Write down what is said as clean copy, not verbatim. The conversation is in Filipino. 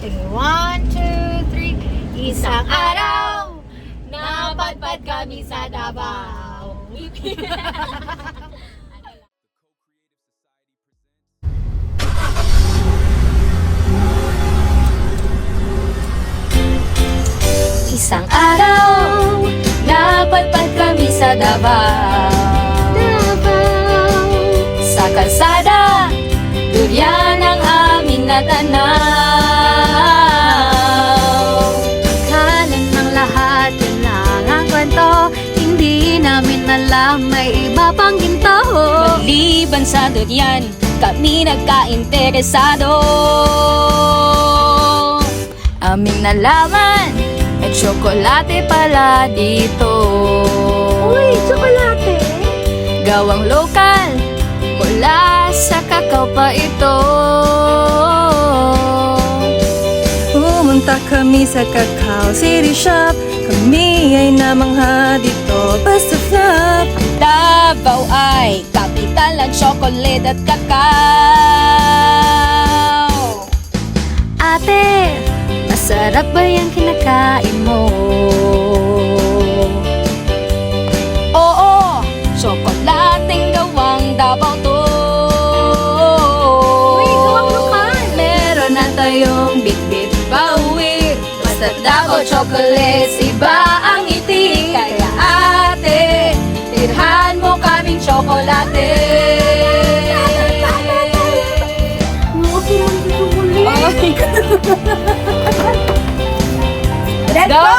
One, two, three. Isang araw, napadpad kami sa Davao. Isang araw, napadpad kami sa Davao. Sa kalsada, durian ang aming natanaw. Akala ng lahat yun lang ang kwento, hindi namin alam may iba pang ginto. Maliban sa durian, kami nagka-interesado. Aming nalaman, may tsokolate pala dito. Uy, tsokolate! Gawang lokal, mula sa kakao pa ito. Pumunta kami sa Cacao City Shop, kami ay namangha dito, basta flop. Davao ay kapital ng chocolate at kakao. Ate, masarap ba yung kinakain mo? Oo, tsokolating gawang Davao to. Uy, gawang lokal! Meron na tayong bit-bit pauwi, basta Davao chocolates, iba ang ngiti. Kaya ate, tirhan mo kaming tsokolate. Let's Go! go!